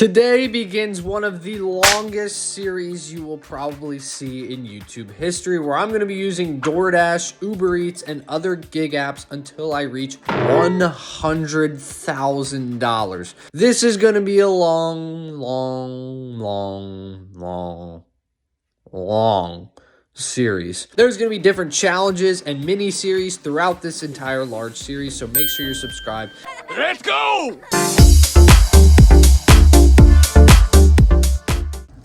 Today begins one of the longest series you will probably see in YouTube history, where I'm going to be using Doordash, Uber Eats, and other gig apps until I reach $100,000. This is going to be a long series. There's going to be different challenges and mini series throughout this entire large series, so make sure you're subscribed. Let's go!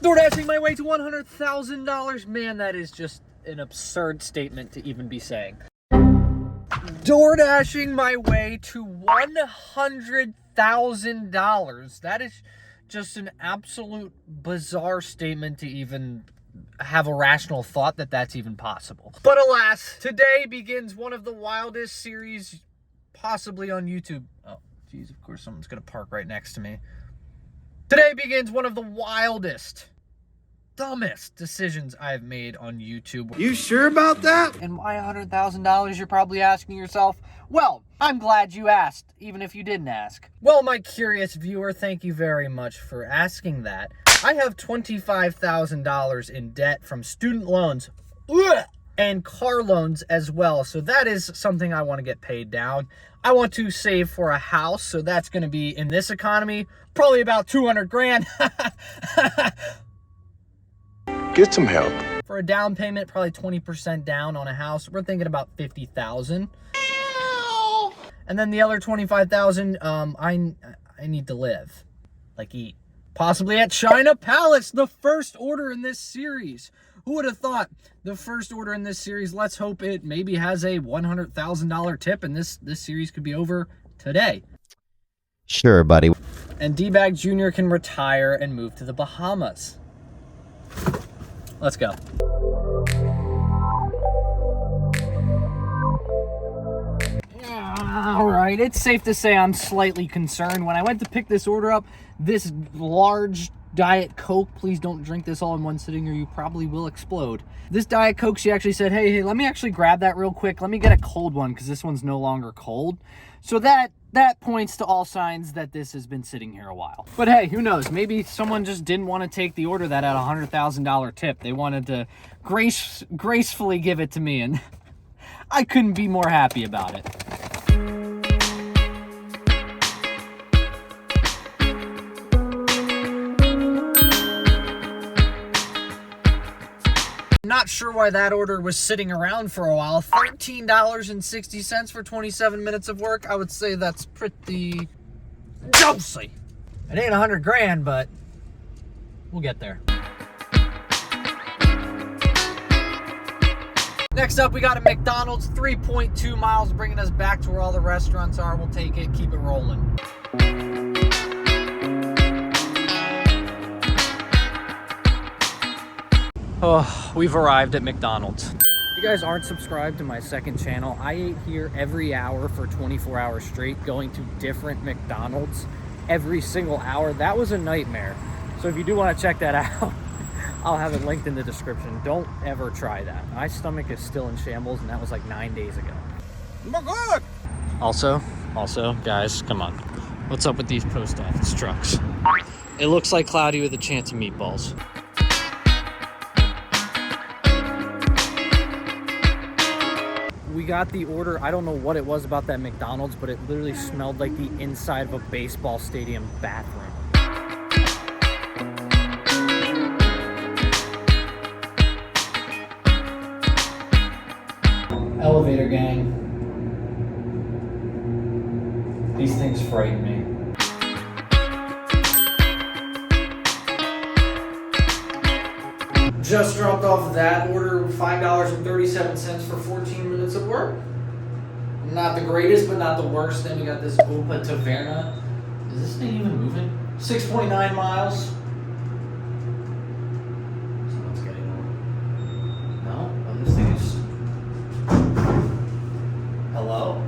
Doordashing my way to $100,000. Man, that is just an absurd statement to even be saying. Doordashing my way to $100,000. That is just an absolute bizarre statement to even have a rational thought that that's even possible. But alas, today begins one of the wildest series possibly on YouTube. Oh, geez, of course someone's gonna park right next to me. Today begins one of the wildest, dumbest decisions I've made on YouTube. You sure about that? And why $100,000, you're probably asking yourself? Well, I'm glad you asked, even if you didn't ask. Well, my curious viewer, thank you very much for asking that. I have $25,000 in debt from student loans and car loans as well. So that is something I want to get paid down. I want to save for a house. So that's going to be, in this economy, probably about 200 grand. Get some help. For a down payment, probably 20% down on a house. We're thinking about $50,000. And then the other $25,000, I need to live, like eat. Possibly at China Palace, the first order in this series. Who would have thought the first order in this series? Let's hope it maybe has a $100,000 tip, and this series could be over today. Sure, buddy. And D-Bag Jr. can retire and move to the Bahamas. Let's go. All right, it's safe to say I'm slightly concerned. When I went to pick this order up, this large Diet Coke, please don't drink this all in one sitting or you probably will explode. This Diet Coke, she actually said, hey, let me actually grab that real quick. Let me get a cold one because this one's no longer cold. So that points to all signs that this has been sitting here a while. But hey, who knows? Maybe someone just didn't want to take the order that had a $100,000 tip. They wanted to gracefully give it to me, and I couldn't be more happy about it. Not sure why that order was sitting around for a while. $13.60 for 27 minutes of work. I would say that's pretty juicy. It ain't 100 grand, but we'll get there. Next up, we got a McDonald's, 3.2 miles, bringing us back to where all the restaurants are. We'll take it, keep it rolling. Oh, we've arrived at McDonald's. If you guys aren't subscribed to my second channel, I ate here every hour for 24 hours straight, going to different McDonald's every single hour. That was a nightmare. So if you do want to check that out, I'll have it linked in the description. Don't ever try that. My stomach is still in shambles, and that was like 9 days ago. Oh my God! Also, guys, come on. What's up with these post office trucks? It looks like Cloudy with a chance of meatballs. We got the order. I don't know what it was about that McDonald's, but it literally smelled like the inside of a baseball stadium bathroom. Elevator gang. These things frighten me. Just dropped off that order, $5.37 for 14 minutes of work. Not the greatest, but not the worst. Then we got this Opa Taverna. Is this thing even moving? 6.9 miles. Someone's getting on. No? Oh, this thing is... Hello?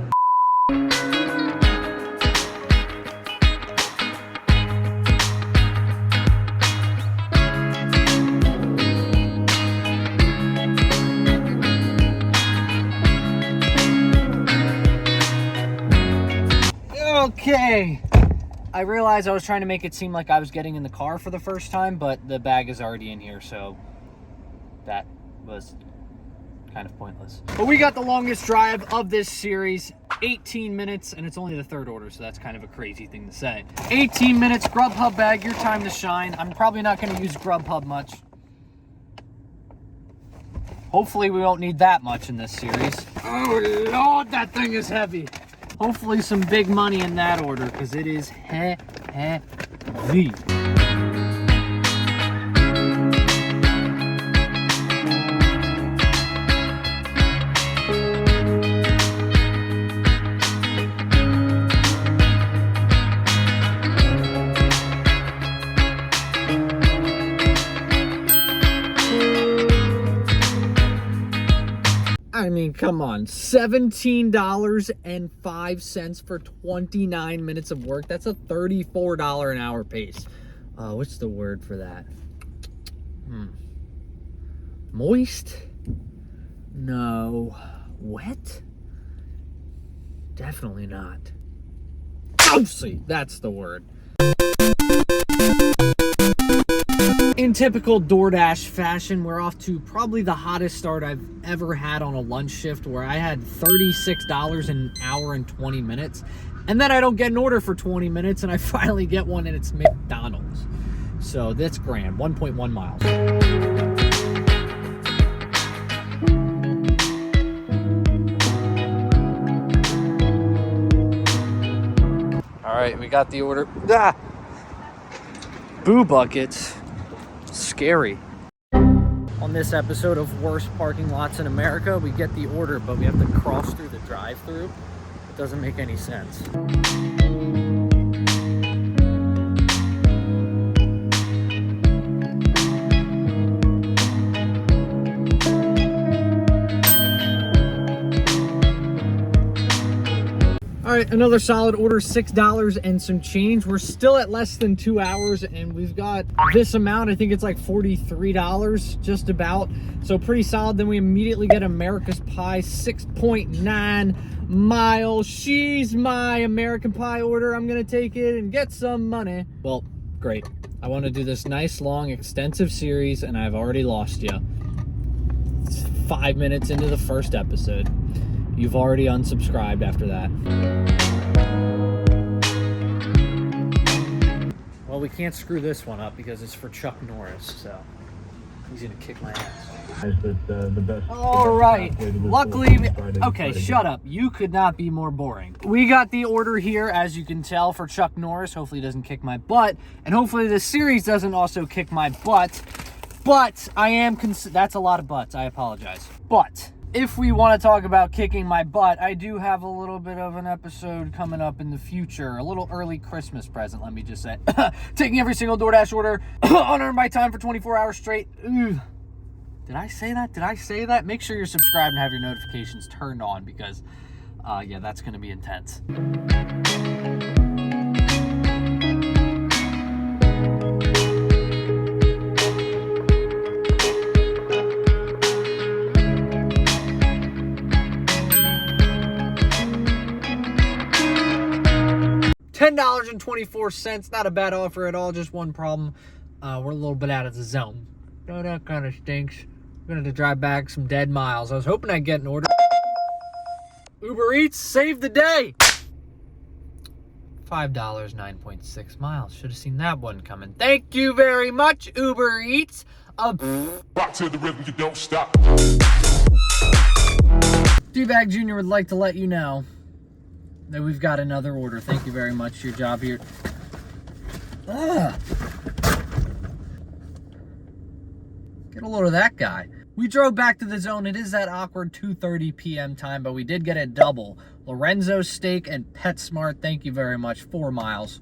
Okay, I realized I was trying to make it seem like I was getting in the car for the first time, but the bag is already in here, so that was kind of pointless. But we got the longest drive of this series, 18 minutes, and it's only the third order, so that's kind of a crazy thing to say. 18 minutes, GrubHub bag, your time to shine. I'm probably not going to use GrubHub much. Hopefully we won't need that much in this series. Oh Lord, that thing is heavy. Hopefully some big money in that order, because it is heavy. I mean, come on, $17.05 for 29 minutes of work. That's a $34 an hour pace. What's the word for that? Moist? No. Wet? Definitely not. Juicy, that's the word. In typical Doordash fashion, we're off to probably the hottest start I've ever had on a lunch shift, where I had $36 an hour and 20 minutes. And then I don't get an order for 20 minutes, and I finally get one, and it's McDonald's. So that's grand, 1.1 miles. All right, we got the order. Boo buckets. Scary. On this episode of Worst Parking Lots in America, we get the order, but we have to cross through the drive-thru. It doesn't make any sense. All right, another solid order, $6 and some change. We're still at less than 2 hours, and we've got this amount. I think it's like $43, just about. So pretty solid. Then we immediately get America's Pie, 6.9 miles. She's my American Pie order. I'm gonna take it and get some money. Well, great. I want to do this nice, long, extensive series, and I've already lost you. It's 5 minutes into the first episode. You've already unsubscribed after that. Well, we can't screw this one up because it's for Chuck Norris, so he's gonna kick my ass. All right. Luckily, okay, shut up. You could not be more boring. We got the order here, as you can tell, for Chuck Norris. Hopefully he doesn't kick my butt, and hopefully this series doesn't also kick my butt. But I am, that's a lot of butts. I apologize. But if we want to talk about kicking my butt, I do have a little bit of an episode coming up in the future. A little early Christmas present, let me just say. Taking every single DoorDash order, unearned my time for 24 hours straight. Ugh. Did I say that? Did I say that? Make sure you're subscribed and have your notifications turned on, because, yeah, that's going to be intense. $10.24, not a bad offer at all, just one problem. We're a little bit out of the zone. Oh, that kind of stinks. We're going to have to drive back some dead miles. I was hoping I'd get an order. Uber Eats, save the day! $5, 9.6 miles. Should have seen that one coming. Thank you very much, Uber Eats. Rock to the rhythm, you don't stop. D-Bag Jr. would like to let you know that we've got another order. Thank you very much. Your job here. Get a load of that guy. We drove back to the zone. It is that awkward 2:30 p.m. time, but we did get a double. Lorenzo's Steak and PetSmart. Thank you very much. 4 miles.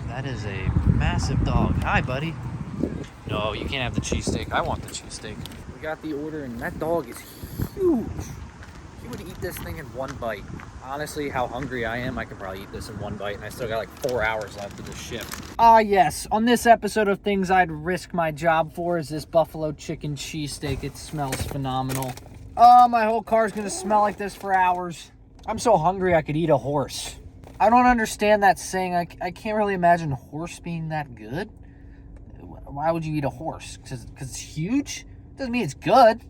That is a massive dog. Hi, buddy. No, you can't have the cheesesteak. I want the cheesesteak. We got the order, and that dog is huge. He would eat this thing in one bite. Honestly, how hungry I am, I could probably eat this in one bite, and I still got like 4 hours left of this shift. Yes, on this episode of things I'd risk my job for is this buffalo chicken cheesesteak. It smells phenomenal. My whole car's gonna smell like this for hours. I'm so hungry I could eat a horse. I don't understand that saying. I can't really imagine a horse being that good. Why would you eat a horse? Because it's huge? Doesn't mean it's good.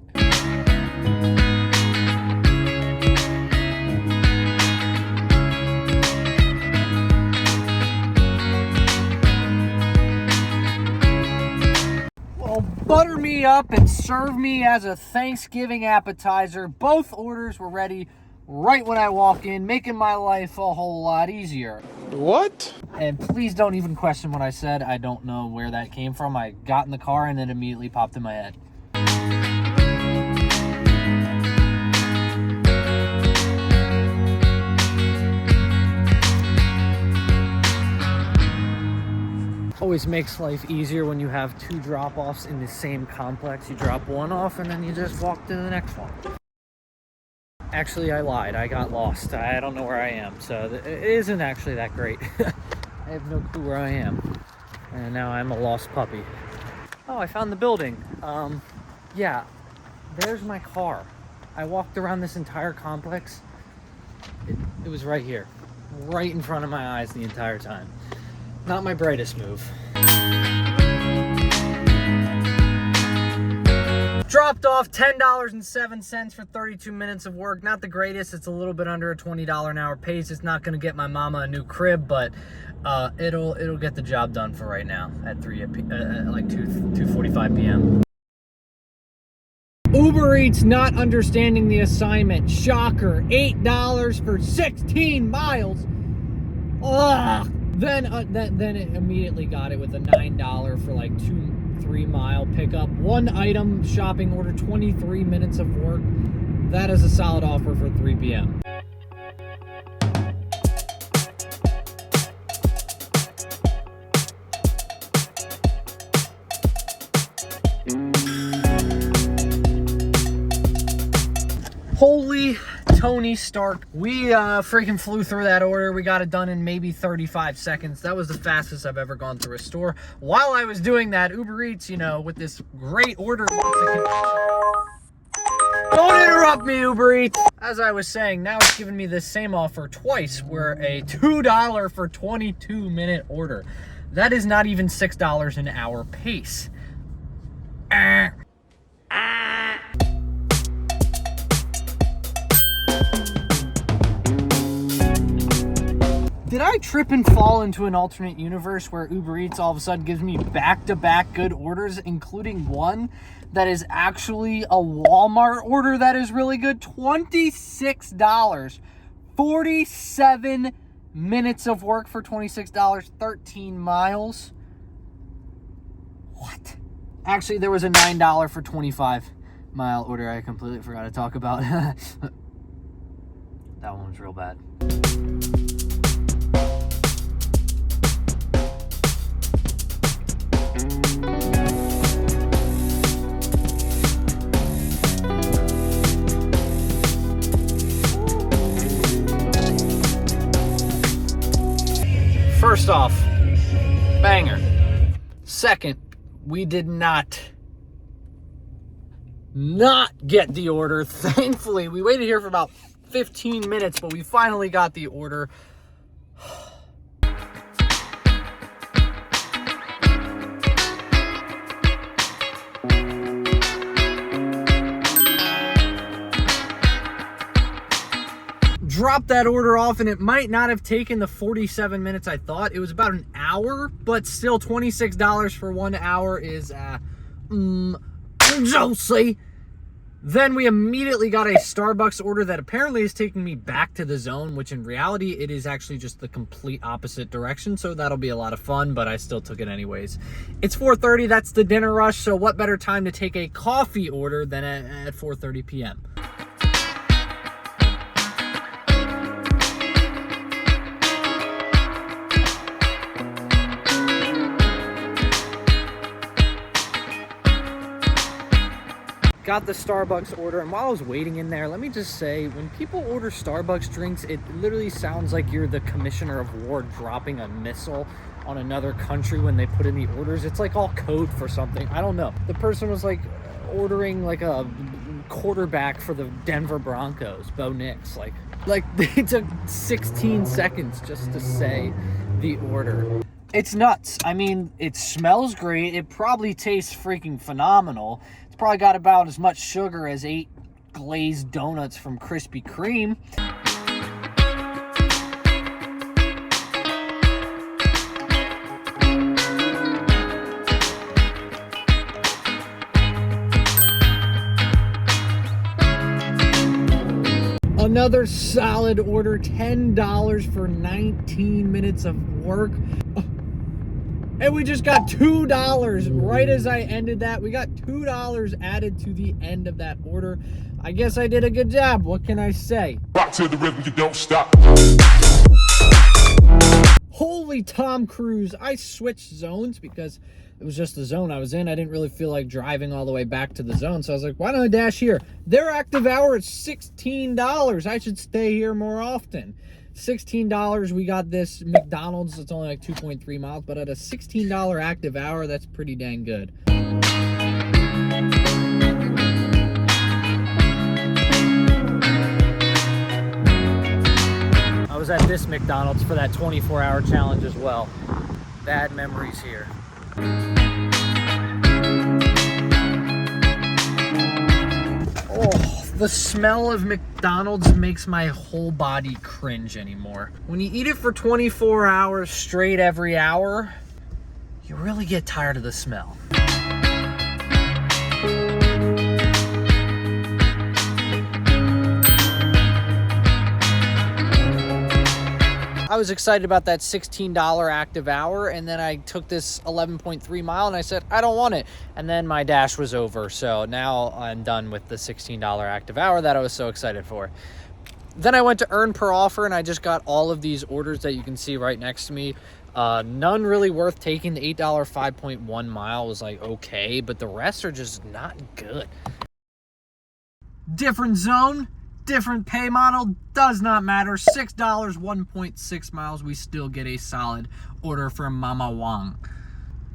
Well, butter me up and serve me as a Thanksgiving appetizer. Both orders were ready right when I walk in, making my life a whole lot easier. What? And please don't even question what I said. I don't know where that came from. I got in the car and it immediately popped in my head. Always makes life easier when you have 2 drop-offs in the same complex. You drop one off and then you just walk to the next one. Actually, I lied. I got lost. I don't know where I am, so it isn't actually that great. I have no clue where I am. And now I'm a lost puppy. Oh, I found the building. Yeah, there's my car. I walked around this entire complex. It was right here. Right in front of my eyes the entire time. Not my brightest move. Dropped off $10.07 for 32 minutes of work. Not the greatest. It's a little bit under a $20 an hour pace. It's not going to get my mama a new crib, but it'll get the job done for right now at 2:45 p.m. Uber Eats not understanding the assignment. Shocker. $8 for 16 miles. Ugh. Then it immediately got it with a $9 for like 2-3 mile pickup. 1 item shopping order, 23 minutes of work. That is a solid offer for 3 p.m. Holy Tony Stark. We freaking flew through that order. We got it done in maybe 35 seconds. That was the fastest I've ever gone through a store. While I was doing that, Uber Eats, with this great order. Don't interrupt me, Uber Eats. As I was saying, now it's giving me the same offer twice. We're a $2 for 22-minute order. That is not even $6 an hour pace. Did I trip and fall into an alternate universe where Uber Eats all of a sudden gives me back-to-back good orders, including one that is actually a Walmart order that is really good? $26. 47 minutes of work for $26, 13 miles. What? Actually, there was a $9 for 25-mile order I completely forgot to talk about. That one was real bad. First off, banger. Second, we did not get the order. Thankfully, we waited here for about 15 minutes, but we finally got the order. Dropped that order off, and it might not have taken the 47 minutes I thought. It was about an hour, but still $26 for 1 hour is juicy. Then we immediately got a Starbucks order that apparently is taking me back to the zone, which in reality it is actually just the complete opposite direction, so that'll be a lot of fun, but I still took it anyways. It's 4:30, that's the dinner rush, so what better time to take a coffee order than at 4:30 p.m. got the Starbucks order, and while I was waiting in there, let me just say, when people order Starbucks drinks, it literally sounds like you're the commissioner of war dropping a missile on another country when they put in the orders. It's like all code for something. I don't know. The person was like ordering like a quarterback for the Denver Broncos, Bo Nix. Like they took 16 seconds just to say the order. It's nuts. I mean, it smells great. It probably tastes freaking phenomenal. It's probably got about as much sugar as 8 glazed donuts from Krispy Kreme. Another solid order, $10 for 19 minutes of work. And we just got $2 right as I ended that. We got $2 added to the end of that order. I guess I did a good job. What can I say? Rock to the rhythm, you don't stop. Holy Tom Cruise. I switched zones because it was just the zone I was in. I didn't really feel like driving all the way back to the zone. So I was like, why don't I dash here? Their active hour is $16. I should stay here more often. $16. We got this McDonald's. It's only like 2.3 miles, but at a $16 active hour, that's pretty dang good. I was at this McDonald's for that 24-hour challenge as well. Bad memories here. Oh, the smell of McDonald's makes my whole body cringe anymore. When you eat it for 24 hours straight every hour, you really get tired of the smell. I was excited about that $16 active hour, and then I took this 11.3 mile and I said, I don't want it. And then my dash was over. So now I'm done with the $16 active hour that I was so excited for. Then I went to earn per offer, and I just got all of these orders that you can see right next to me. None really worth taking. The $8 5.1 mile was like okay, but the rest are just not good. Different zone, different pay model, does not matter. $6, 1.6 miles, we still get a solid order from Mama Wong.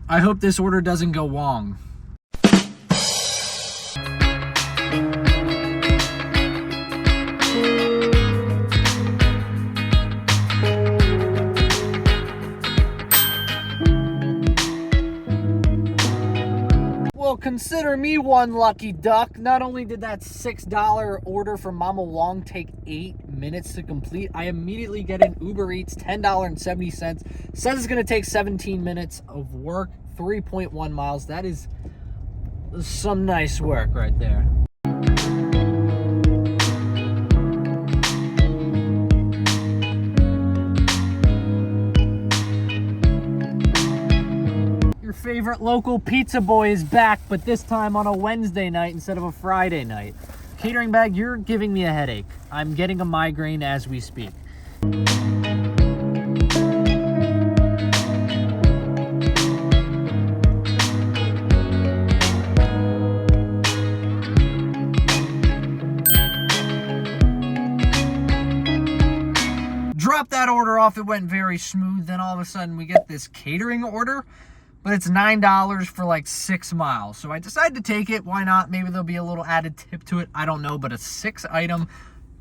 I hope this order doesn't go wrong. Well, consider me one lucky duck. Not only did that $6 order from Mama Wong take 8 minutes to complete, I immediately get an Uber Eats, $10.70. Says it's going to take 17 minutes of work, 3.1 miles. That is some nice work right there. Favorite local pizza boy is back, but this time on a Wednesday night instead of a Friday night. Catering bag, you're giving me a headache. I'm getting a migraine as we speak. Drop that order off, it went very smooth. Then all of a sudden we get this catering order, but it's $9 for like 6 miles. So I decided to take it. Why not? Maybe there'll be a little added tip to it. I don't know, but a 6-item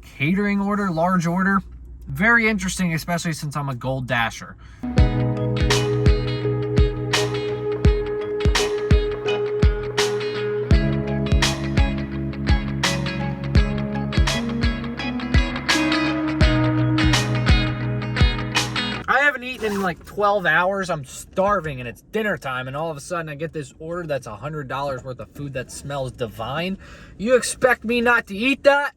catering order, large order. Very interesting, especially since I'm a Gold Dasher. In like 12 hours, I'm starving and it's dinner time, and all of a sudden I get this order that's $100 worth of food that smells divine. You expect me not to eat that?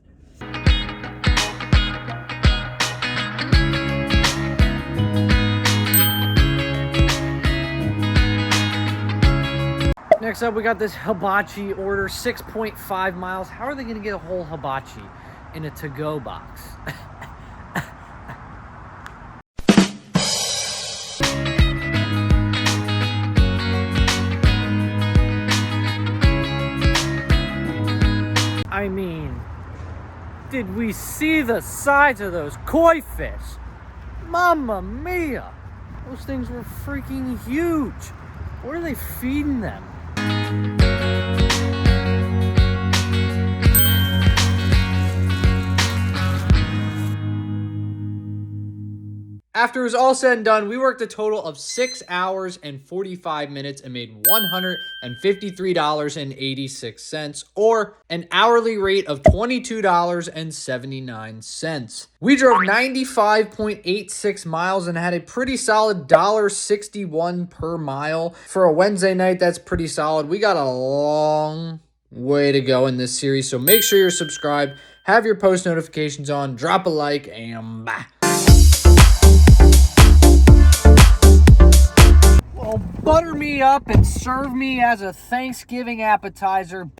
Next up, we got this hibachi order, 6.5 miles. How are they gonna get a whole hibachi in a to-go box? did we see the size of those koi fish? Mamma mia! Those things were freaking huge. Where are they feeding them? After it was all said and done, we worked a total of 6 hours and 45 minutes and made $153.86, or an hourly rate of $22.79. We drove 95.86 miles and had a pretty solid $1.61 per mile. For a Wednesday night, that's pretty solid. We got a long way to go in this series, so make sure you're subscribed, have your post notifications on, drop a like, and bye. Well, butter me up and serve me as a Thanksgiving appetizer.